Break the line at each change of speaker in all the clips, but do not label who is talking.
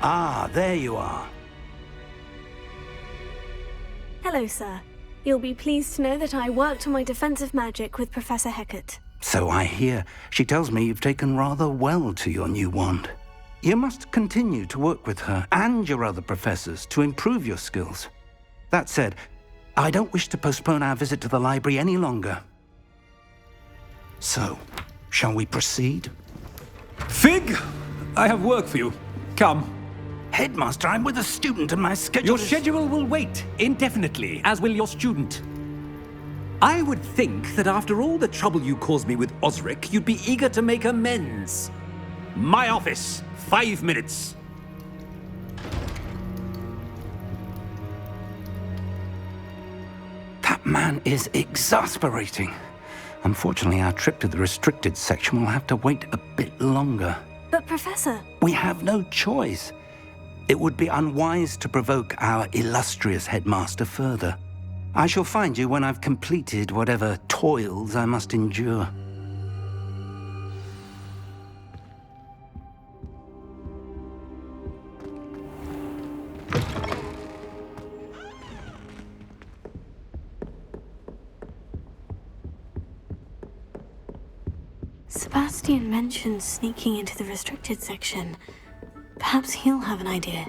Ah, there you are.
Hello, sir. You'll be pleased to know that I worked on my defensive magic with Professor Hecat.
So I hear. She tells me you've taken rather well to your new wand. You must continue to work with her and your other professors to improve your skills. That said, I don't wish to postpone our visit to the library any longer. So, shall we proceed?
Fig! I have work for you. Come.
Headmaster, I'm with a student and my schedule
Your schedule will wait indefinitely, as will your student. I would think that after all the trouble you caused me with Osric, you'd be eager to make amends. My office, 5 minutes.
That man is exasperating. Unfortunately, our trip to the restricted section will have to wait a bit longer.
But, Professor...
We have no choice. It would be unwise to provoke our illustrious headmaster further. I shall find you when I've completed whatever toils I must endure.
Sebastian mentioned sneaking into the restricted section. Perhaps he'll have an idea.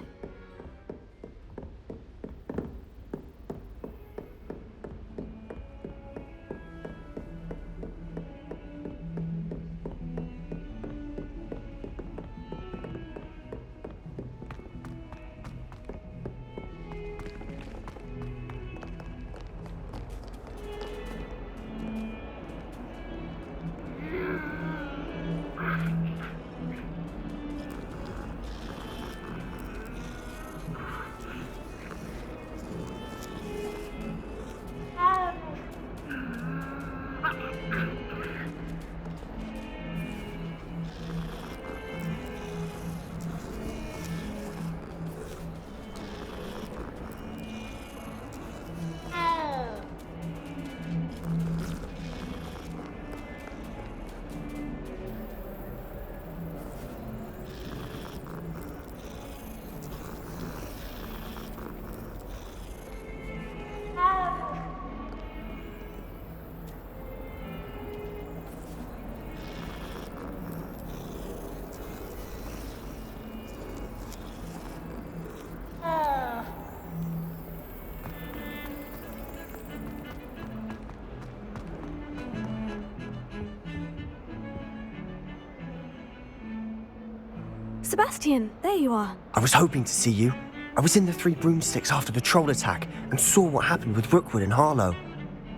Sebastian, there you are.
I was hoping to see you. I was in the Three Broomsticks after the troll attack and saw what happened with Rookwood and Harlow.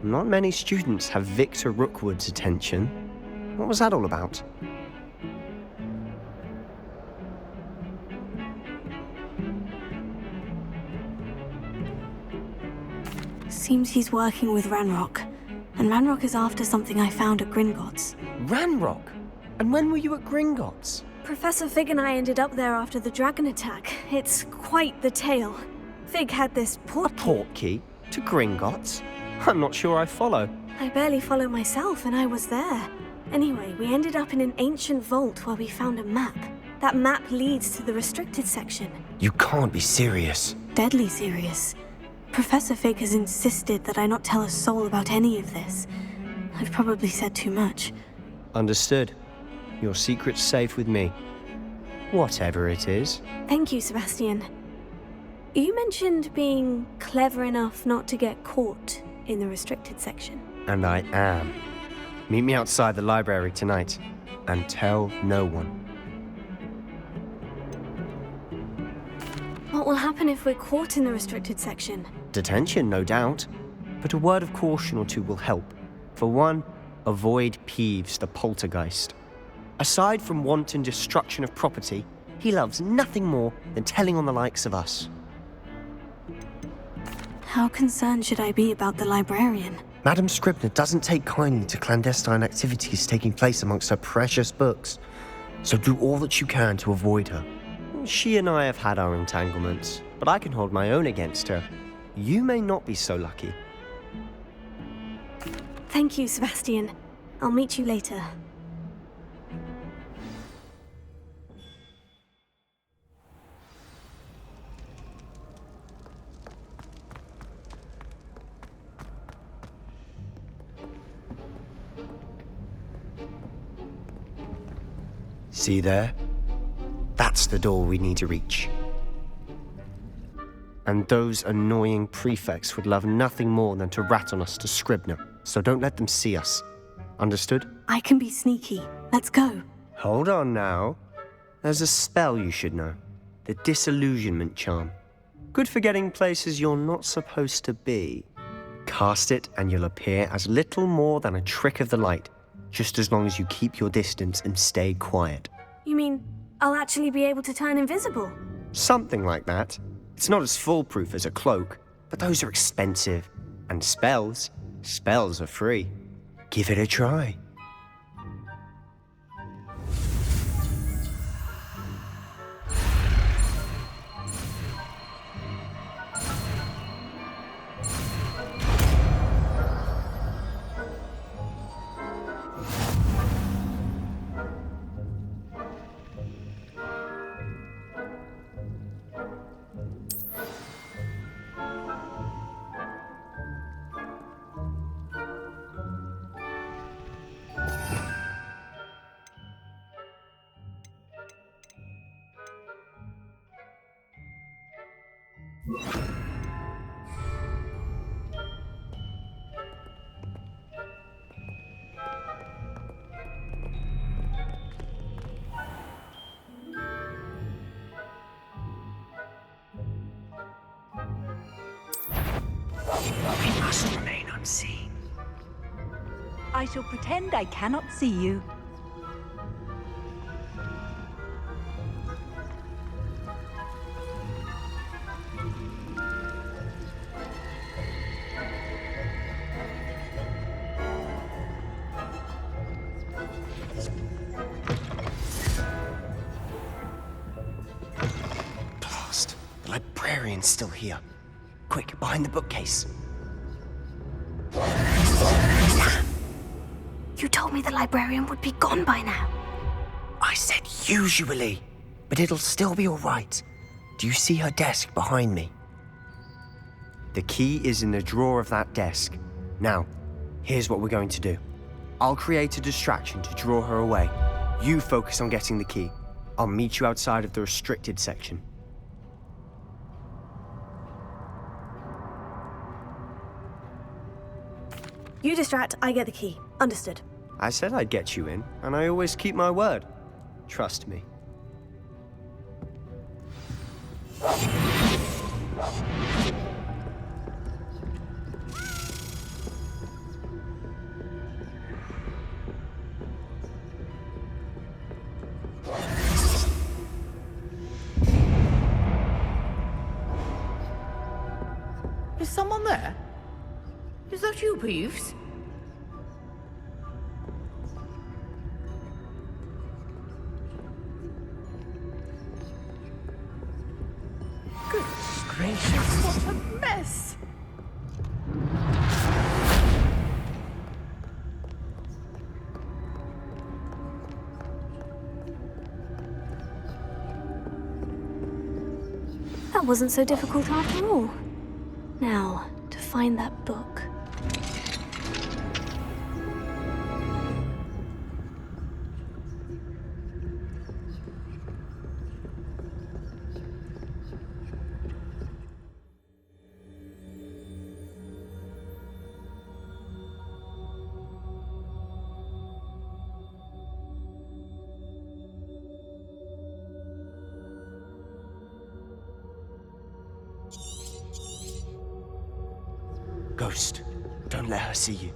Not many students have Victor Rookwood's attention. What was that all about?
Seems he's working with Ranrock. And Ranrock is after something I found at Gringotts.
Ranrock? And when were you at Gringotts?
Professor Fig and I ended up there after the dragon attack. It's quite the tale. Fig had this port
A port key? To Gringotts? I'm not sure I follow.
I barely follow myself, and I was there. Anyway, we ended up in an ancient vault where we found a map. That map leads to the restricted section.
You can't be serious.
Deadly serious. Professor Fig has insisted that I not tell a soul about any of this. I've probably said too much.
Understood. Your secret's safe with me. Whatever it is.
Thank you, Sebastian. You mentioned being clever enough not to get caught in the restricted section.
And I am. Meet me outside the library tonight, and tell no one.
What will happen if we're caught in the restricted section?
Detention, no doubt. But a word of caution or two will help. For one, avoid Peeves, the poltergeist. Aside from wanton destruction of property, he loves nothing more than telling on the likes of us.
How concerned should I be about the librarian?
Madam Scribner doesn't take kindly to clandestine activities taking place amongst her precious books, so do all that you can to avoid her. She and I have had our entanglements, but I can hold my own against her. You may not be so lucky.
Thank you, Sebastian. I'll meet you later.
See there? That's the door we need to reach. And those annoying prefects would love nothing more than to rat on us to Scribner, so don't let them see us. Understood?
I can be sneaky. Let's go.
Hold on now. There's a spell you should know. The Disillusionment Charm. Good for getting places you're not supposed to be. Cast it and you'll appear as little more than a trick of the light, just as long as you keep your distance and stay quiet.
You mean I'll actually be able to turn invisible?
Something like that. It's not as foolproof as a cloak, but those are expensive. And spells are free. Give it a try.
We must remain unseen.
I shall pretend I cannot see you.
Blast. The librarian's still here. Quick, behind the bookcase.
You told me the librarian would be gone by now.
I said usually, but it'll still be all right. Do you see her desk behind me? The key is in the drawer of that desk. Now, here's what we're going to do. I'll create a distraction to draw her away. You focus on getting the key. I'll meet you outside of the restricted section.
You distract, I get the key. Understood.
I said I'd get you in, and I always keep my word. Trust me.
Is someone there? Is that you, Peeves? Goodness gracious, what a mess!
That wasn't so difficult after all. Now, to find that book.
Ghost, don't let her see you.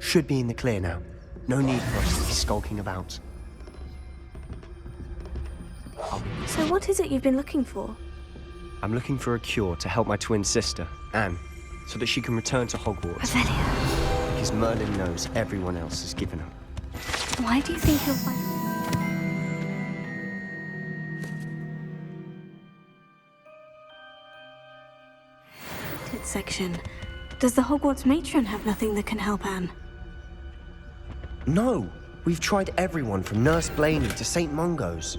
Should be in the clear now. No need for us to be skulking about.
So what is it you've been looking for?
I'm looking for a cure to help my twin sister, Anne, so that she can return to Hogwarts.
Revelia.
Because Merlin knows everyone else has given up.
Why do you think he'll find... section. Does the Hogwarts matron have nothing that can help Anne?
No! We've tried everyone from Nurse Blaney to St. Mungo's.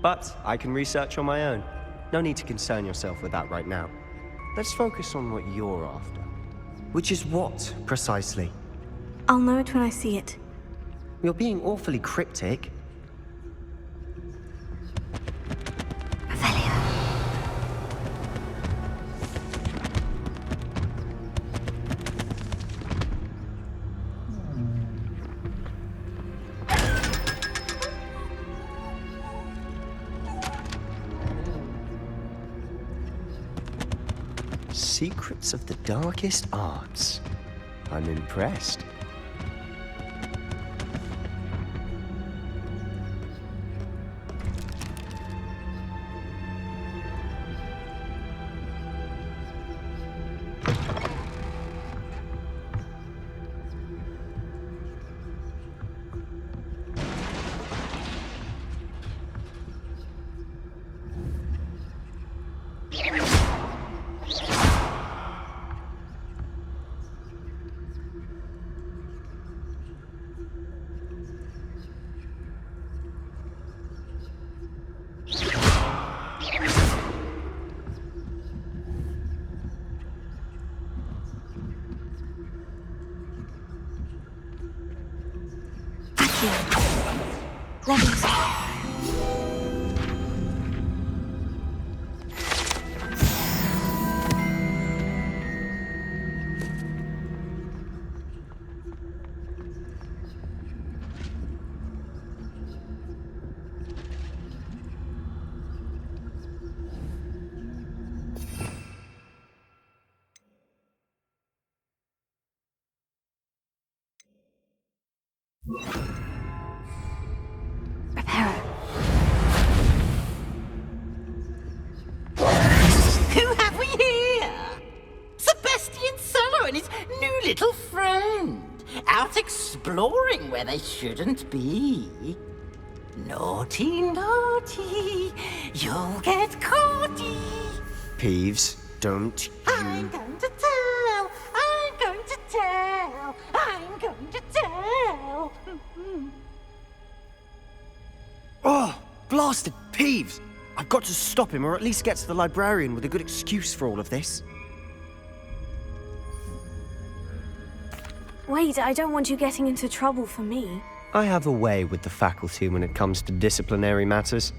But I can research on my own. No need to concern yourself with that right now. Let's focus on what you're after. Which is what, precisely?
I'll know it when I see it.
You're being awfully cryptic.
Revelia.
Secrets of the darkest arts. I'm impressed.
Who have we here? Sebastian Cello and his new little friend. Out exploring where they shouldn't be. Naughty, naughty. You'll get caughty.
Peeves, don't you...
I'm going to tell. I'm going to tell. I'm going to tell.
Oh, blasted Peeves! I've got to stop him, or at least get to the librarian with a good excuse for all of this.
Wait, I don't want you getting into trouble for me.
I have a way with the faculty when it comes to disciplinary matters.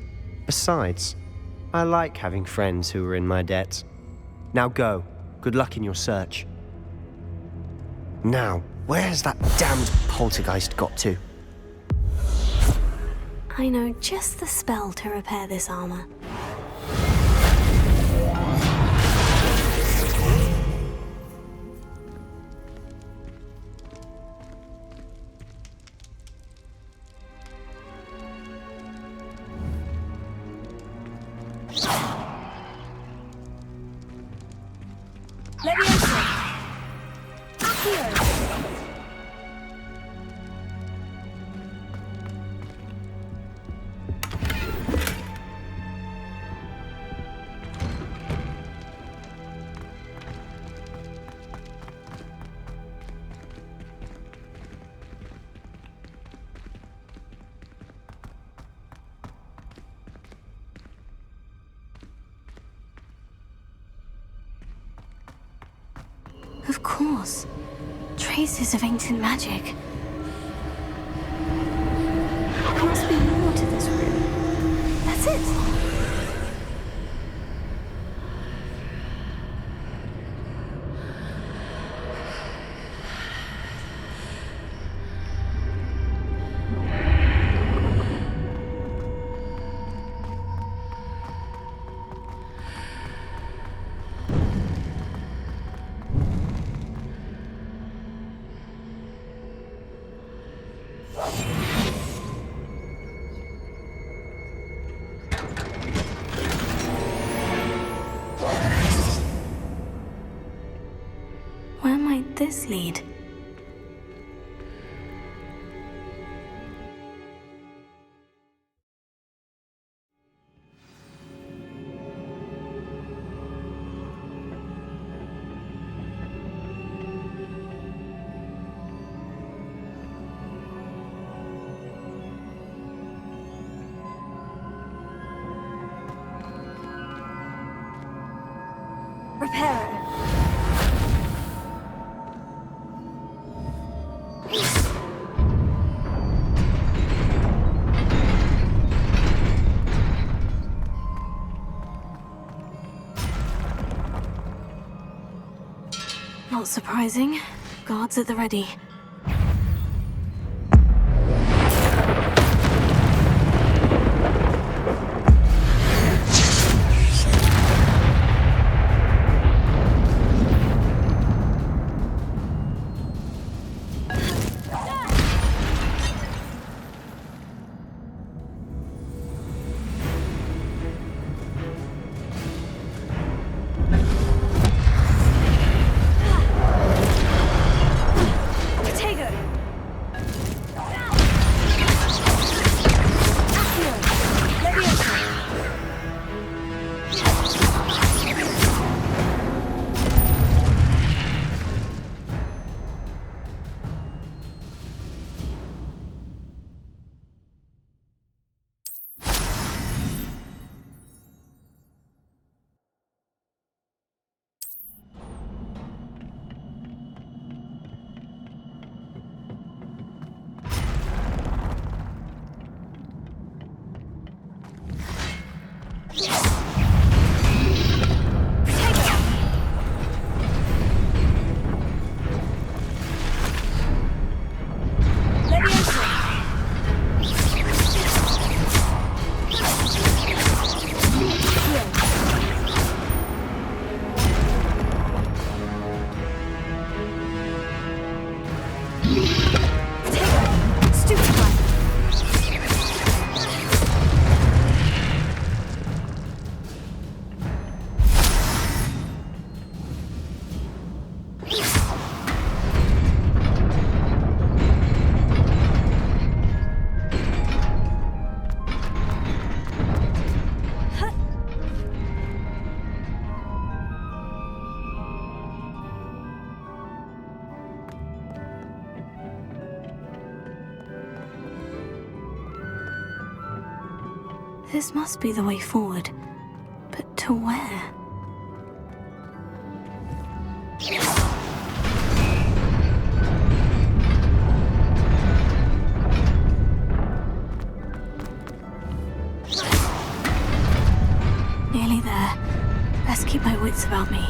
Besides, I like having friends who are in my debt. Now go. Good luck in your search. Now, where's that damned poltergeist got to?
I know just the spell to repair this armor.
Leviosa! Accio!
Of course. Traces of ancient magic. There must be more to this room. That's it. this lead? Reparo. Not surprising. Guards at the ready. This must be the way forward. But to where? Nearly there. Best keep my wits about me.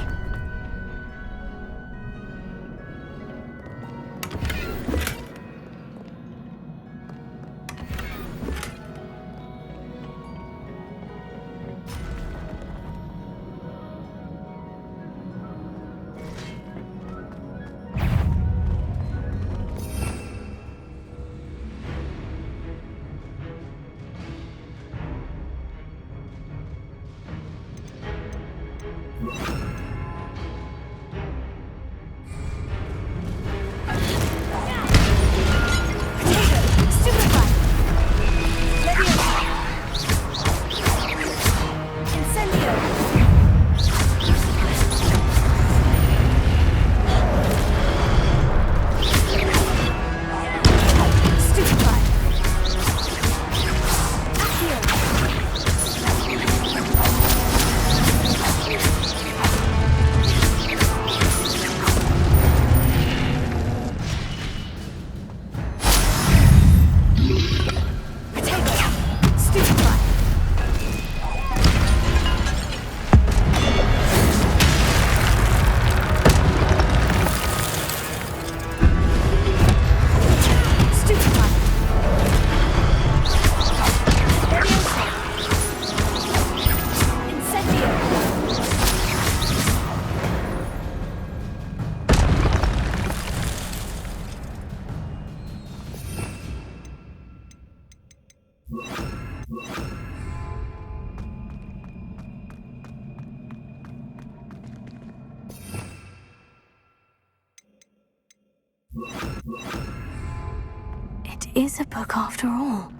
is a book after all.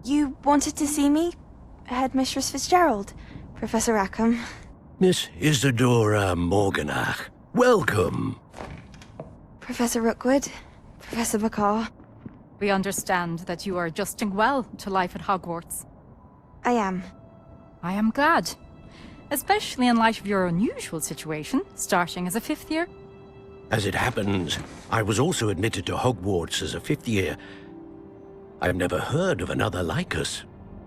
You wanted to see me? Headmistress Fitzgerald, Professor Rackham.
Miss Isadora Morganach, welcome.
Professor Rookwood, Professor Bakar.
We understand that you are adjusting well to life at Hogwarts.
I am.
I am glad. Especially in light of your unusual situation, starting as a 5th year.
As it happens, I was also admitted to Hogwarts as a 5th year. I've never heard of another like us.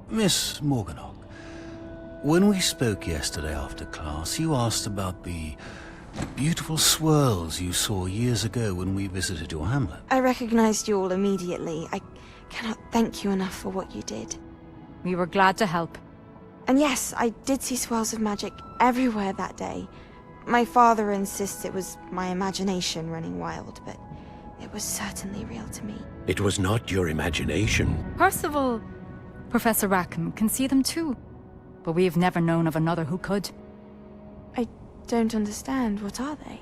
Miss Morganach, when we spoke yesterday after class, you asked about the beautiful swirls you saw years ago when we visited your hamlet.
I recognized you all immediately. I cannot thank you enough for what you did.
We were glad to help.
And yes, I did see swirls of magic everywhere that day. My father insists it was my imagination running wild, but it was certainly real to me.
It was not your imagination.
Percival, Professor Rackham can see them too. But we have never known of another who could.
I don't understand. What are they?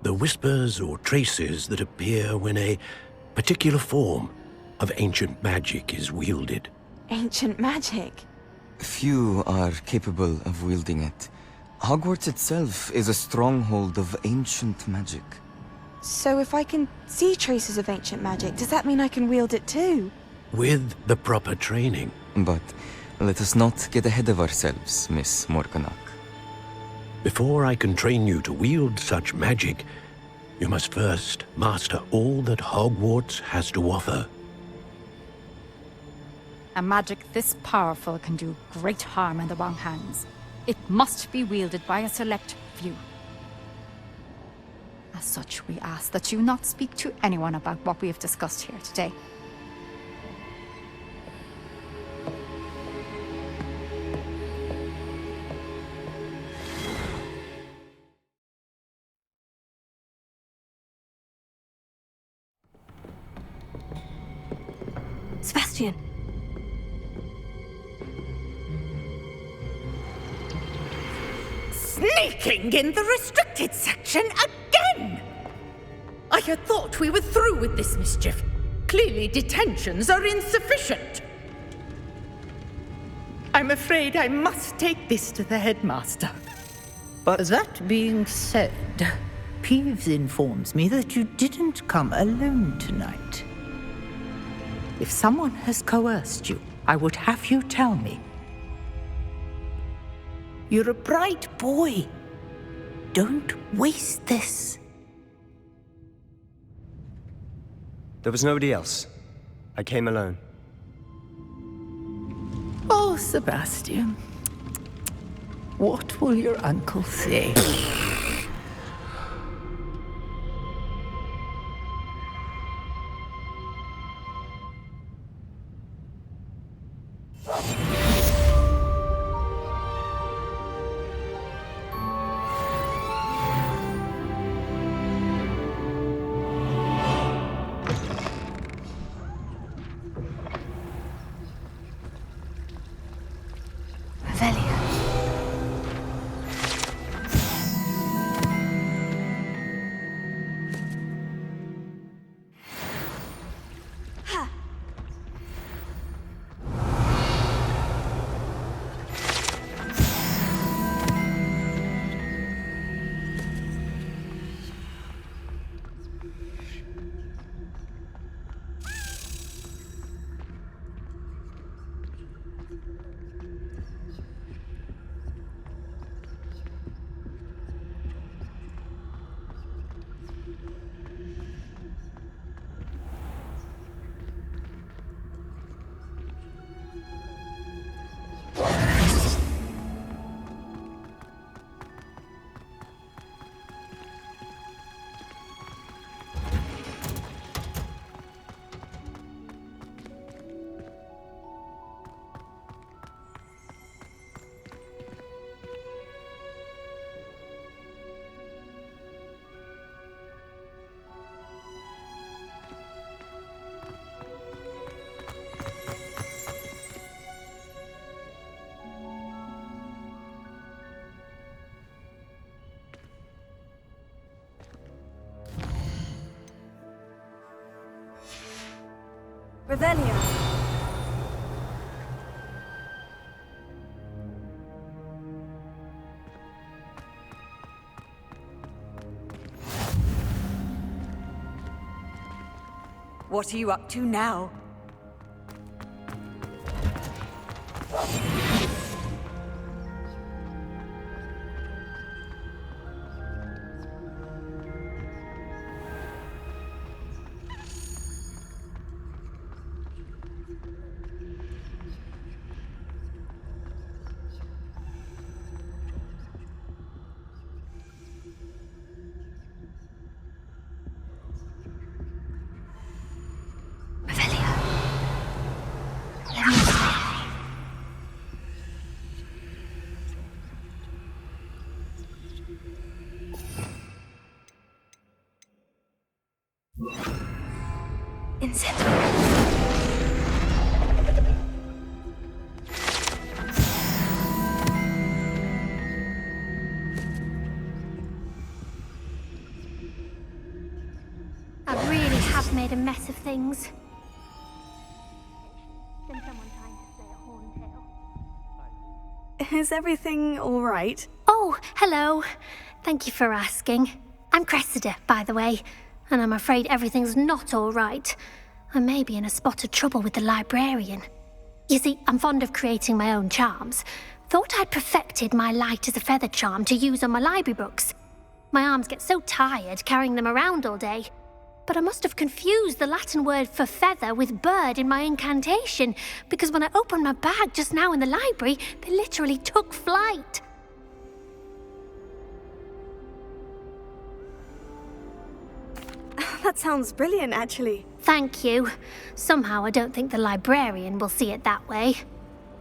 The whispers or traces that appear when a particular form of ancient magic is wielded.
Ancient magic?
Few are capable of wielding it. Hogwarts itself is a stronghold of ancient magic.
So if I can see traces of ancient magic, does that mean I can wield it too?
With the proper training.
But let us not get ahead of ourselves, Miss Morganach.
Before I can train you to wield such magic, you must first master all that Hogwarts has to offer.
A magic this powerful can do great harm in the wrong hands. It must be wielded by a select few. As such, we ask that you not speak to anyone about what we have discussed here today.
Sebastian!
Sneaking in the restricted section again! I had thought we were through with this mischief. Clearly detentions are insufficient. I'm afraid I must take this to the headmaster. But that being said, Peeves informs me that you didn't come alone tonight. If someone has coerced you, I would have you tell me. You're a bright boy. Don't waste this.
There was nobody else. I came alone.
Oh, Sebastian. What will your uncle say?
Revelio.
What are you up to now?
I really have made a mess of things. Then someone trying to slay a horntail.
Is everything all right?
Oh, hello. Thank you for asking. I'm Cressida, by the way, and I'm afraid everything's not all right. I may be in a spot of trouble with the librarian. You see, I'm fond of creating my own charms. Thought I'd perfected my light as a feather charm to use on my library books. My arms get so tired carrying them around all day. But I must have confused the Latin word for feather with bird in my incantation, because when I opened my bag just now in the library, they literally took flight.
That sounds brilliant, actually.
Thank you. Somehow I don't think the librarian will see it that way.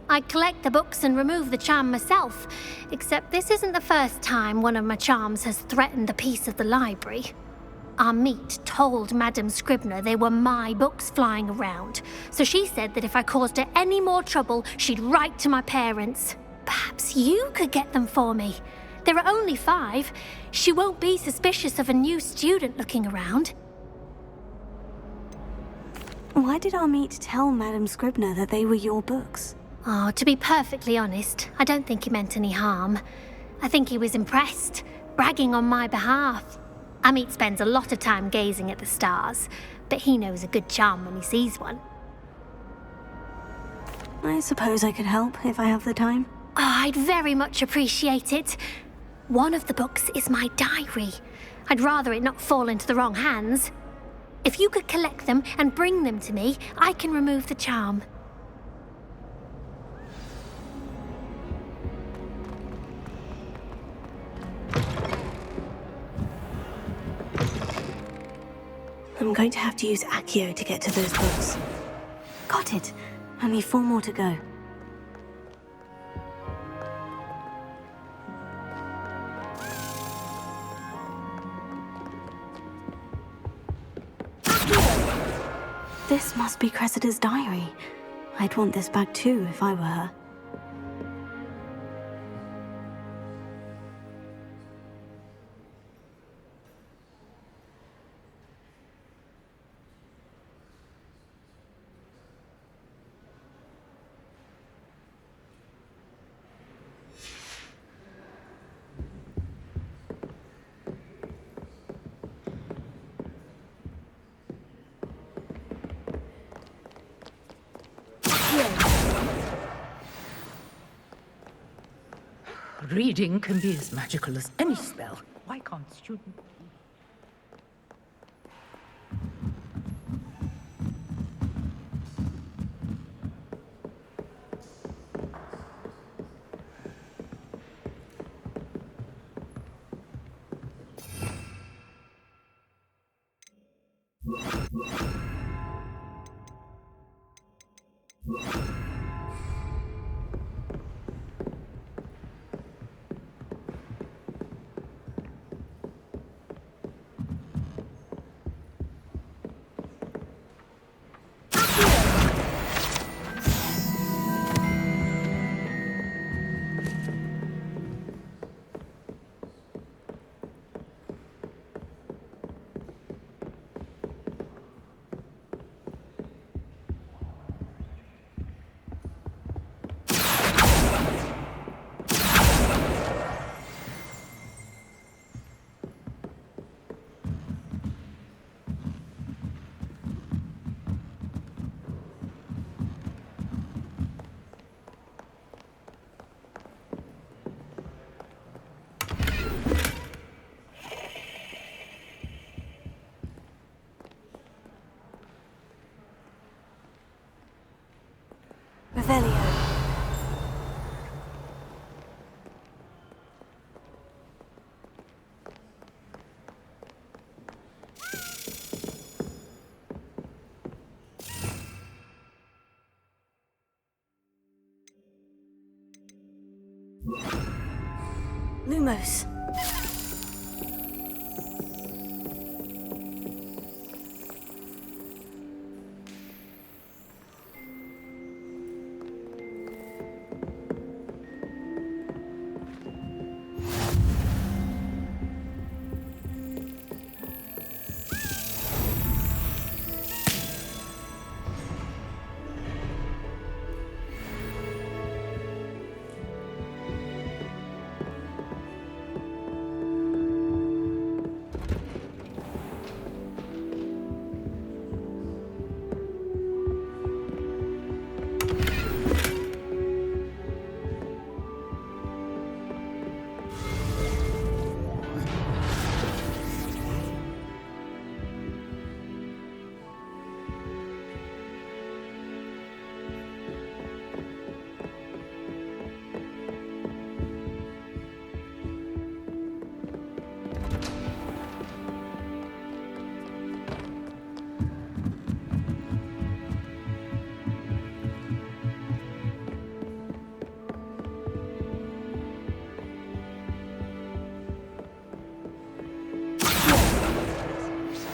I collect the books and remove the charm myself, except this isn't the first time one of my charms has threatened the peace of the library. Our meet told Madame Scribner they were my books flying around, so she said that if I caused her any more trouble, she'd write to my parents. Perhaps you could get them for me. There are only 5. She won't be suspicious of a new student looking around.
Why did our meet tell Madame Scribner that they were your books?
Oh, to be perfectly honest, I don't think he meant any harm. I think he was impressed, bragging on my behalf. Amit spends a lot of time gazing at the stars, but he knows a good charm when he sees one.
I suppose I could help if I have the time.
Oh, I'd very much appreciate it. One of the books is my diary. I'd rather it not fall into the wrong hands. If you could collect them and bring them to me, I can remove the charm.
I'm going to have to use Accio to get to those books. Got it. Only 4 more to go. This must be Cressida's diary. I'd want this back too if I were her.
Reading can be as magical as any spell. Why can't students...
Revelio. Lumos.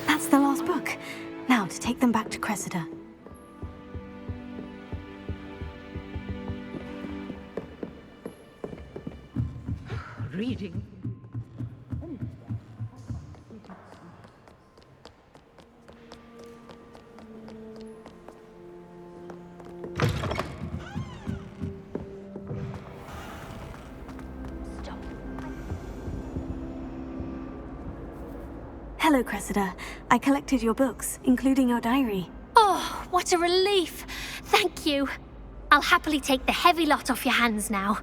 That's the last book. Now to take them back to Cressida.
Reading?
Hello, Cressida. I collected your books, including your diary.
Oh, what a relief. Thank you. I'll happily take the heavy lot off your hands now.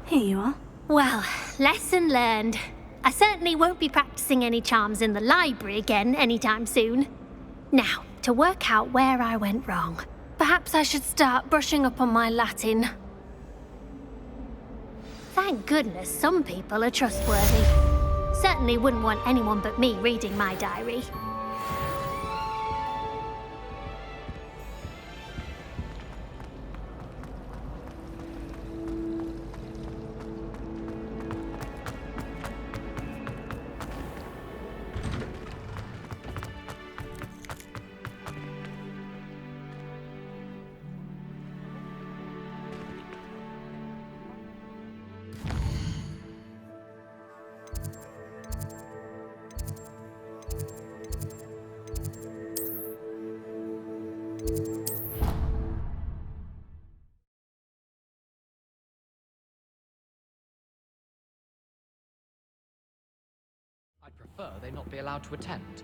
Here you are.
Well, lesson learned. I certainly won't be practicing any charms in the library again anytime soon. Now, to work out where I went wrong. Perhaps I should start brushing up on my Latin. Thank goodness some people are trustworthy. Certainly wouldn't want anyone but me reading my diary.
I'd prefer they not be allowed to attend.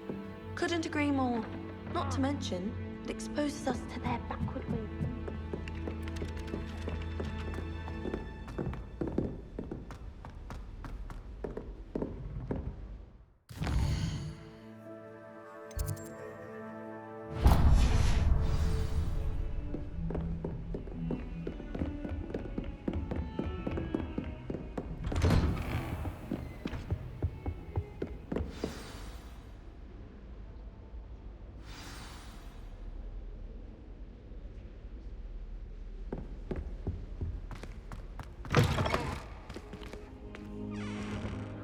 Couldn't agree more. Not to mention, it exposes us to their backward ways.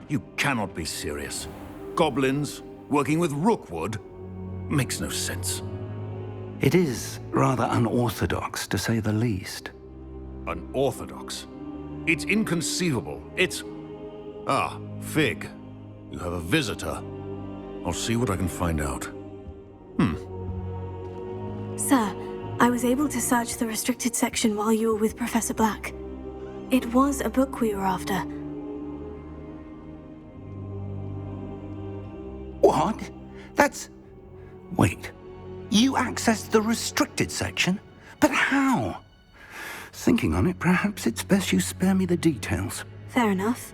You cannot be serious. Goblins working with Rookwood? Makes no sense.
It is rather unorthodox, to say the least.
Unorthodox? It's inconceivable. It's... Ah, Fig. You have a visitor. I'll see what I can find out.
Sir, I was able to search the restricted section while you were with Professor Black. It was a book we were after.
What? That's... Wait. You accessed the restricted section? But how? Thinking on it, perhaps it's best you spare me the details.
Fair enough.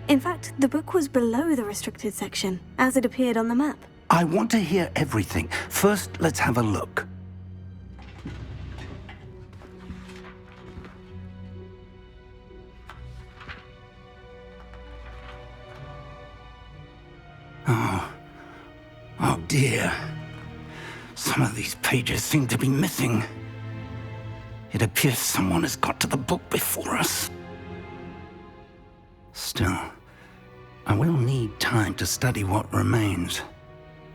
In fact, the book was below the restricted section, as it appeared on the map.
I want to hear everything. First, let's have a look. Oh dear. Some of these pages seem to be missing. It appears someone has got to the book before us. Still, I will need time to study what remains.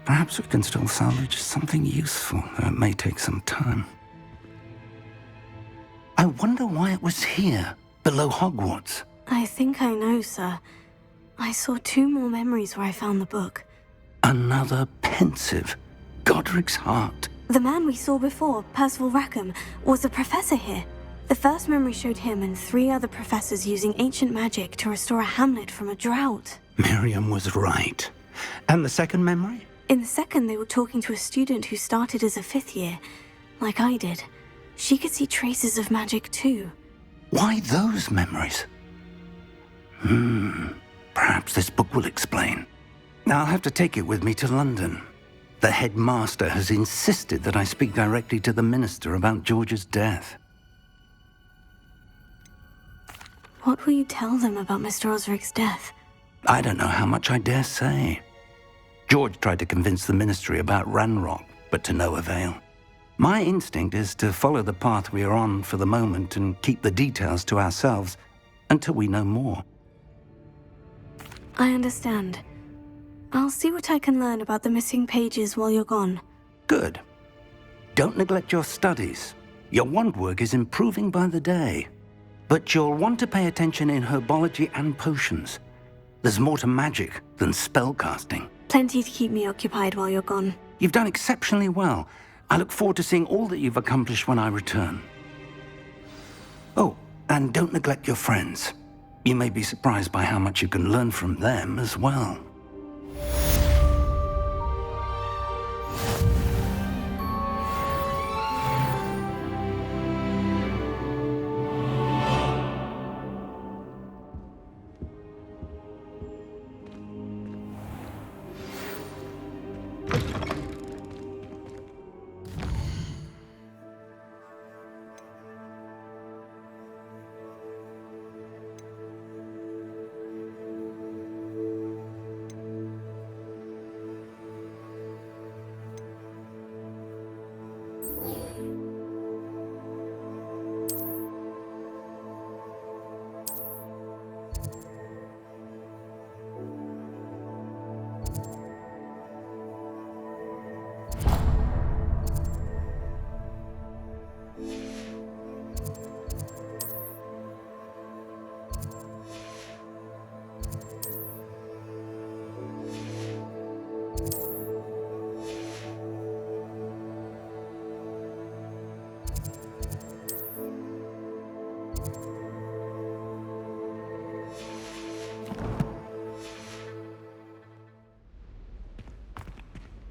Perhaps we can still salvage something useful, though it may take some time. I wonder why it was here, below Hogwarts.
I think I know, sir. I saw 2 more memories where I found the book.
Another pensive. Godric's heart.
The man we saw before, Percival Rackham, was a professor here. The first memory showed him and 3 other professors using ancient magic to restore a hamlet from a drought.
Miriam was right. And the second memory?
In the second, they were talking to a student who started as a 5th year, like I did. She could see traces of magic too.
Why those memories? Perhaps this book will explain. I'll have to take it with me to London. The headmaster has insisted that I speak directly to the minister about George's death.
What will you tell them about Mr. Osric's death?
I don't know how much I dare say. George tried to convince the ministry about Ranrock, but to no avail. My instinct is to follow the path we are on for the moment and keep the details to ourselves until we know more.
I understand. I'll see what I can learn about the missing pages while you're gone.
Good. Don't neglect your studies. Your wand work is improving by the day. But you'll want to pay attention in herbology and potions. There's more to magic than spellcasting.
Plenty to keep me occupied while you're gone.
You've done exceptionally well. I look forward to seeing all that you've accomplished when I return. Oh, and don't neglect your friends. You may be surprised by how much you can learn from them as well.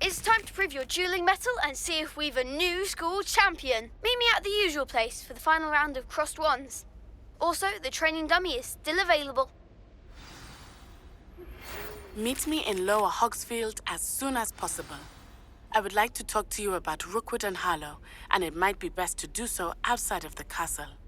It's time to prove your dueling mettle and see if we've a new school champion. Meet me at the usual place for the final round of crossed wands. Also, the training dummy is still available.
Meet me in Lower Hogsfield as soon as possible. I would like to talk to you about Rookwood and Harlow, and it might be best to do so outside of the castle.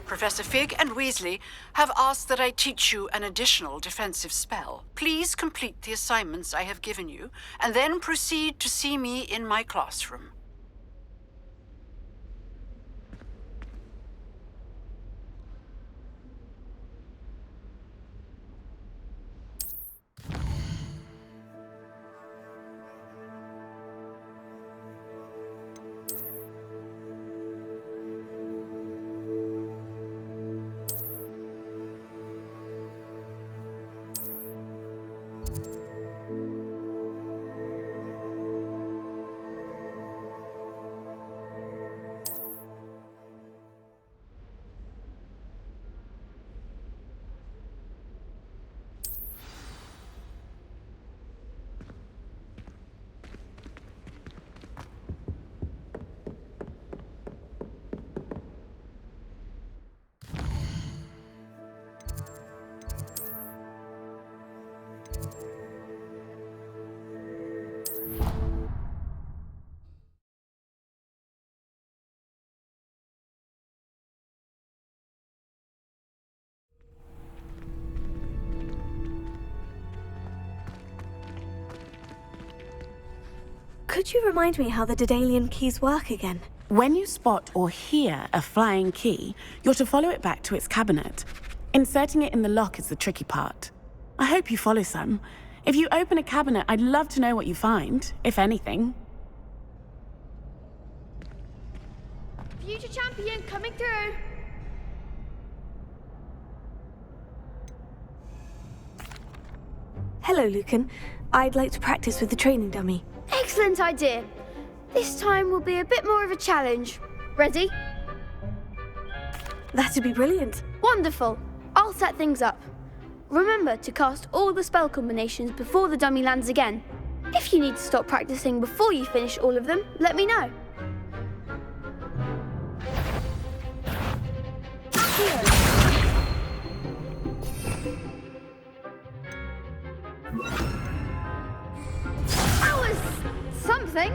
Professor Fig and Weasley have asked that I teach you an additional defensive spell. Please complete the assignments I have given you, and then proceed to see me in my classroom.
Could you remind me how the Daedalian keys work again?
When you spot or hear a flying key, you're to follow it back to its cabinet. Inserting it in the lock is the tricky part. I hope you follow some. If you open a cabinet, I'd love to know what you find, if anything.
Future champion coming through.
Hello, Lucan. I'd like to practice with the training dummy.
Excellent idea. This time will be a bit more of a challenge. Ready?
That'd be brilliant.
Wonderful. I'll set things up. Remember to cast all the spell combinations before the dummy lands again. If you need to stop practicing before you finish all of them, let me know. That was something.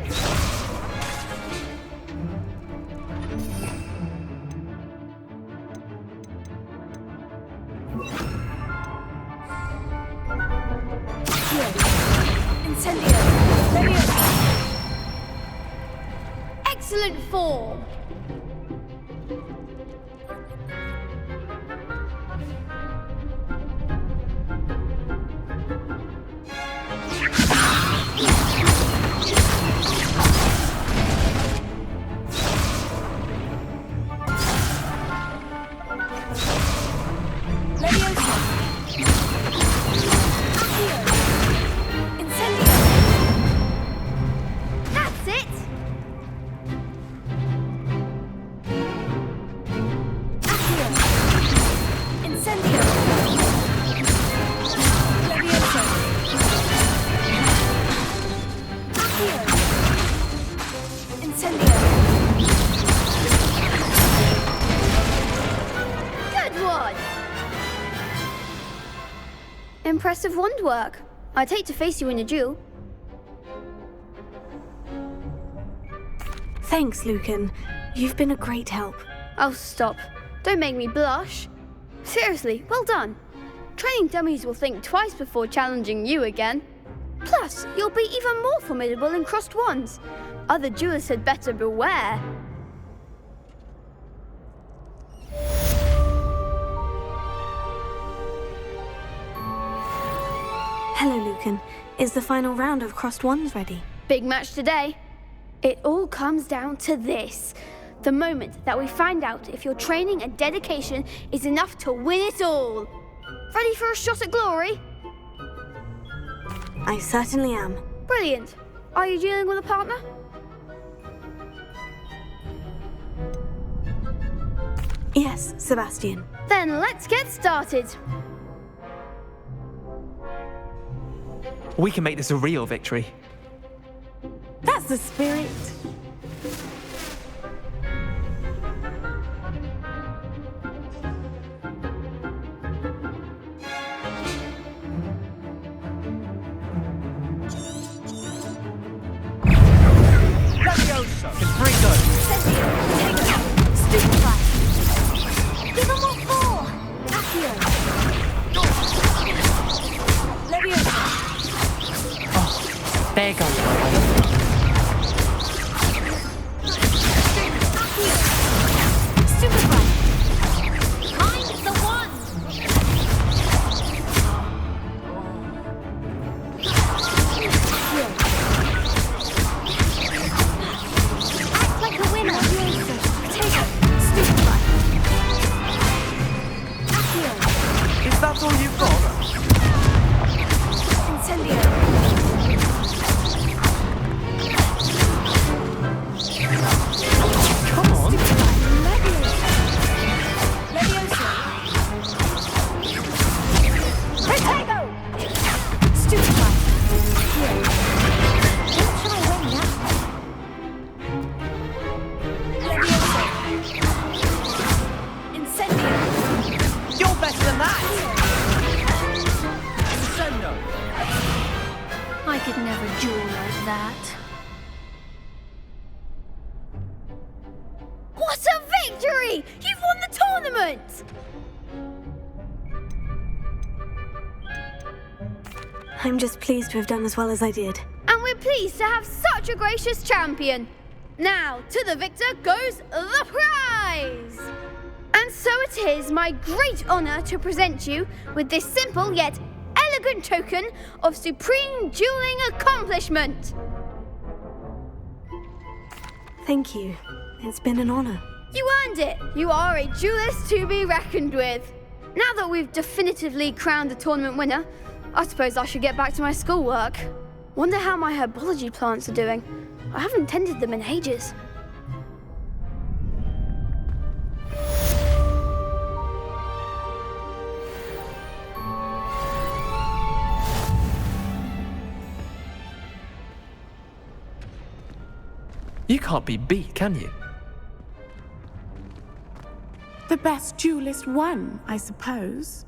Incendio.
Excellent form.
That's it.
impressive wand work. I'd hate to face you in a duel.
Thanks, Lucan. You've been a great help.
Oh, stop. Don't make me blush. Seriously, well done. Training dummies will think twice before challenging you again. Plus, you'll be even more formidable in crossed wands. Other duelists had better beware.
Hello, Lucan. Is the final round of crossed wands ready?
Big match today. It all comes down to this. The moment that we find out if your training and dedication is enough to win it all. Ready for a shot at glory?
I certainly am.
Brilliant. Are you dealing with a partner?
Yes, Sebastian.
Then let's get started.
We can make this a real victory.
That's the spirit.
Levioso! In 3 goes.
Stupefy. Give them all 4. Accio. Leviosa.
There goes.
Stupefy. Mind the wand. Act like a winner. Take it. Stupefy. Accio.
Is that all you've got?
Incendio.
Come on.
Leviosa. Protego. Stupefy. Here. Don't shy away now. Leviosa. Incendio.
You're better than that! Incendio!
I could never duel like that.
What a victory! You've won the tournament!
I'm just pleased to have done as well as I did.
And we're pleased to have such a gracious champion. Now, to the victor goes the prize! And so it is my great honor to present you with this simple yet elegant token of supreme dueling accomplishment.
Thank you. It's been an honor.
You earned it. You are a duelist to be reckoned with. Now that we've definitively crowned the tournament winner, I suppose I should get back to my schoolwork. Wonder how my herbology plants are doing. I haven't tended them in ages.
You can't be beat, can you?
The best duelist won, I suppose.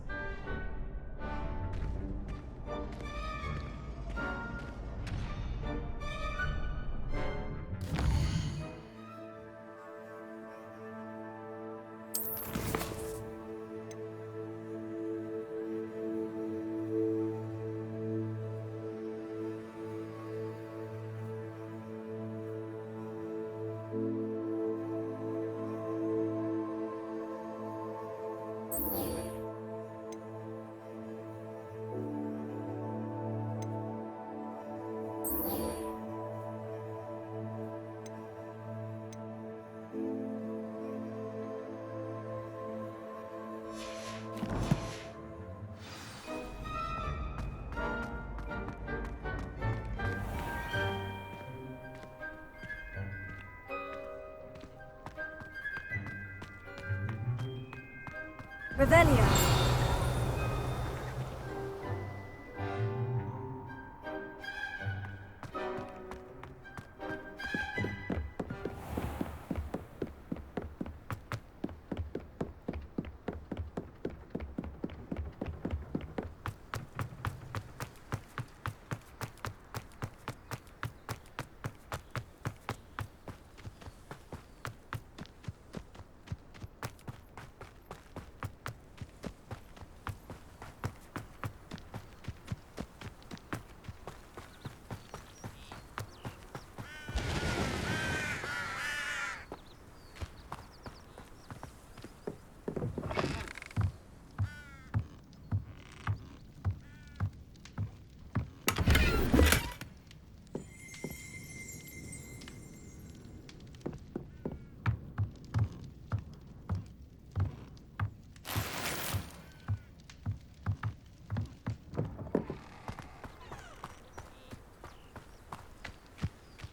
Revelio.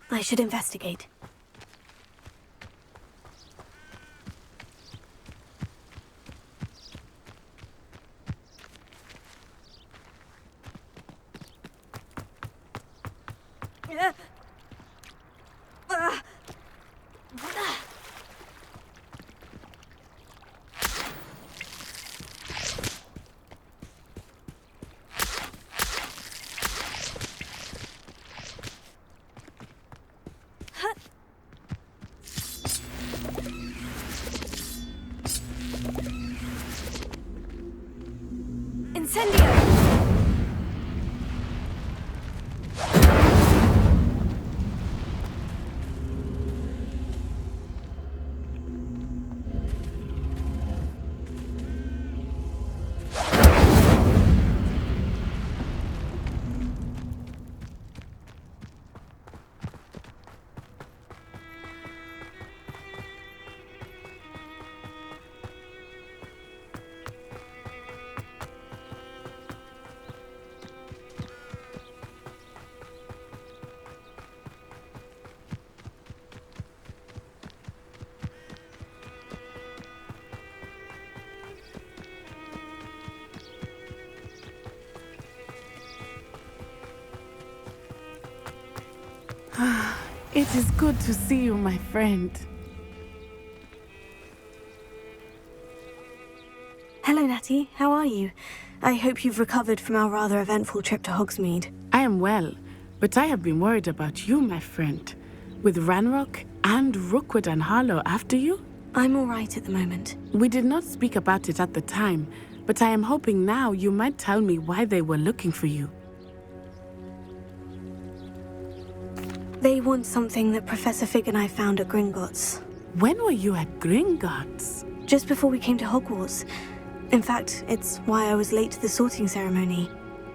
I should investigate. Incendio!
It is good to see you, my friend.
Hello, Natty. How are you? I hope you've recovered from our rather eventful trip to Hogsmeade.
I am well, but I have been worried about you, my friend. With Ranrock and Rookwood and Harlow after you?
I'm all right at the moment.
We did not speak about it at the time, but I am hoping now you might tell me why they were looking for you.
They want something that Professor Fig and I found at Gringotts.
When were you at Gringotts?
Just before we came to Hogwarts. In fact, it's why I was late to the sorting ceremony.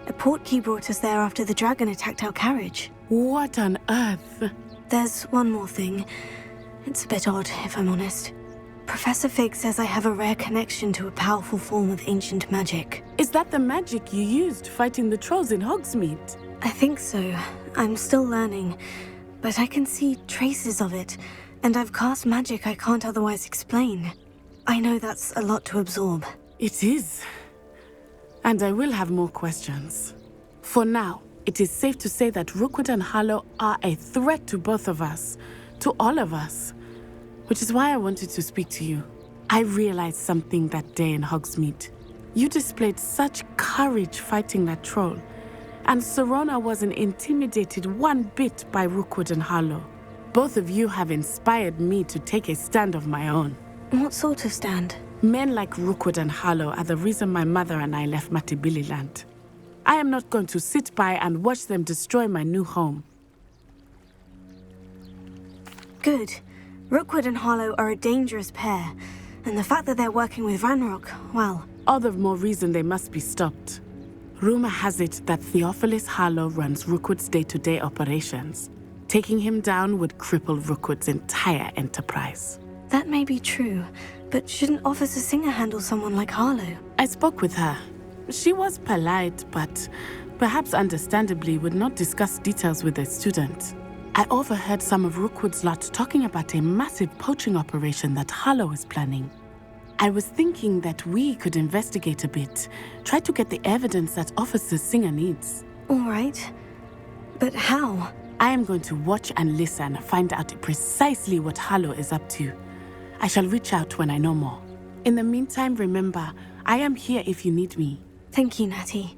A portkey brought us there after the dragon attacked our carriage.
What on earth?
There's one more thing. It's a bit odd, if I'm honest. Professor Fig says I have a rare connection to a powerful form of ancient magic.
Is that the magic you used fighting the trolls in Hogsmeade?
I think so. I'm still learning, but I can see traces of it, and I've cast magic I can't otherwise explain. I know that's a lot to absorb.
It is. And I will have more questions. For now, it is safe to say that Rookwood and Harlow are a threat to both of us, to all of us. Which is why I wanted to speak to you. I realized something that day in Hogsmeade. You displayed such courage fighting that troll, and Serona wasn't intimidated one bit by Rookwood and Harlow. Both of you have inspired me to take a stand of my own.
What sort of stand?
Men like Rookwood and Harlow are the reason my mother and I left Matibililand. I am not going to sit by and watch them destroy my new home.
Good. Rookwood and Harlow are a dangerous pair, and the fact that they're working with Ranrock, well...
All the more reason they must be stopped. Rumor has it that Theophilus Harlow runs Rookwood's day-to-day operations. Taking him down would cripple Rookwood's entire enterprise.
That may be true, but shouldn't Officer Singer handle someone like Harlow?
I spoke with her. She was polite, but perhaps understandably would not discuss details with a student. I overheard some of Rookwood's lot talking about a massive poaching operation that Harlow is planning. I was thinking that we could investigate a bit, try to get the evidence that Officer Singer needs.
All right. But how?
I am going to watch and listen, find out precisely what Harlow is up to. I shall reach out when I know more. In the meantime, remember, I am here if you need me.
Thank you, Natty.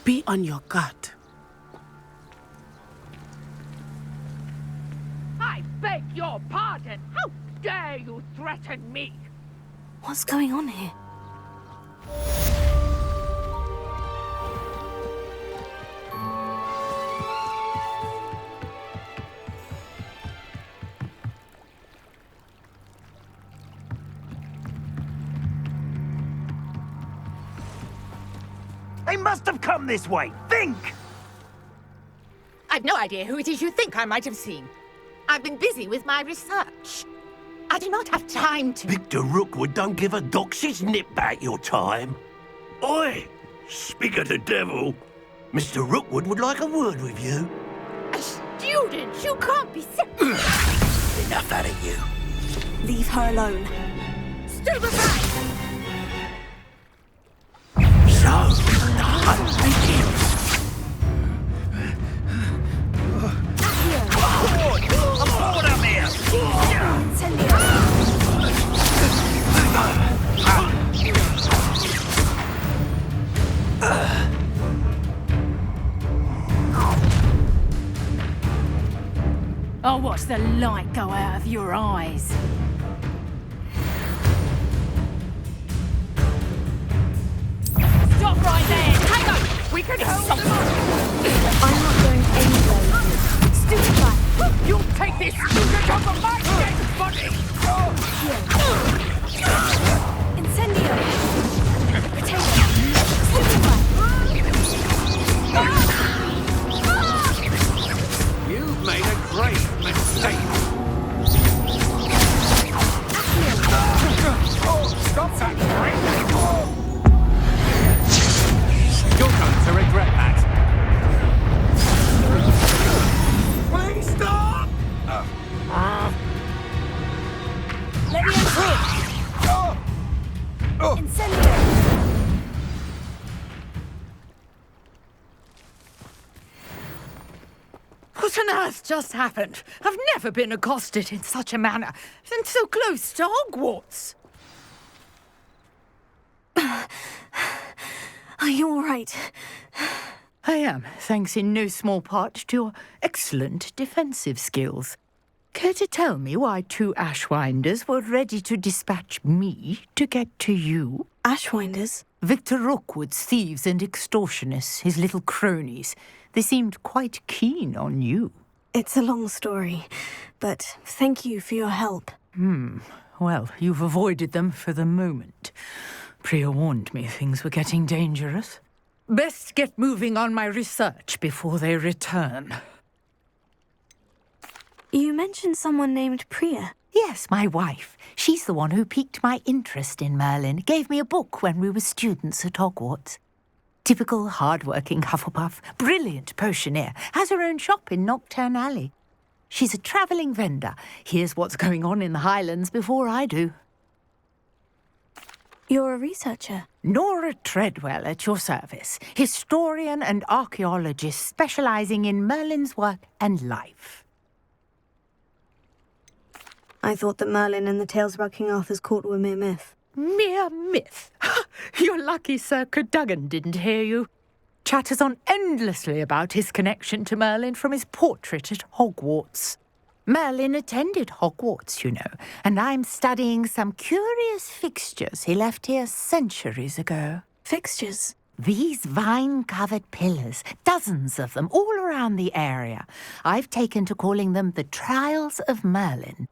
Be on your guard.
I beg your pardon. How dare you threaten me?
What's going on here?
They must have come this way. Think!
I've no idea who it is you think I might have seen. I've been busy with my research. I do not have time to...
Victor Rookwood don't give a doxy's nip back your time. Oi! Speak of the devil. Mr. Rookwood would like a word with you.
student! You can't be
Enough out of you.
Leave her alone.
Stupefy!
So, the hunt begins. I'm bored up here!
I'll watch the light go out of your eyes. Stop right there! Hang on! We can hold them up!
I'm not going anywhere with you. Stupefy!
You'll take this student off of my dead body!
Incendio! Potato! Stupefy!
You've made a great mistake. Stop that, Frank! You're going to regret that. Please stop!
Leviosa! Incendio!
What on earth just happened? I've never been accosted in such a manner, and so close to Hogwarts.
Are you all right?
I am, thanks in no small part to your excellent defensive skills. Care to tell me why 2 Ashwinders were ready to dispatch me to get to you?
Ashwinders?
Victor Rookwood's thieves and extortionists, his little cronies. They seemed quite keen on you.
It's a long story, but thank you for your help.
Well, you've avoided them for the moment. Priya warned me things were getting dangerous. Best get moving on my research before they return.
You mentioned someone named Priya.
Yes, my wife. She's the one who piqued my interest in Merlin. Gave me a book when we were students at Hogwarts. Typical hard-working Hufflepuff, brilliant potioneer, has her own shop in Knockturn Alley. She's a travelling vendor. Hears what's going on in the Highlands before I do.
You're a researcher?
Nora Treadwell at your service, historian and archaeologist specialising in Merlin's work and life.
I thought that Merlin and the tales about King Arthur's court were mere myth.
Mere myth? You're lucky Sir Cadogan didn't hear you. Chatters on endlessly about his connection to Merlin from his portrait at Hogwarts. Merlin attended Hogwarts, you know, and I'm studying some curious fixtures he left here centuries ago.
Fixtures?
These vine-covered pillars, dozens of them, all around the area. I've taken to calling them the Trials of Merlin.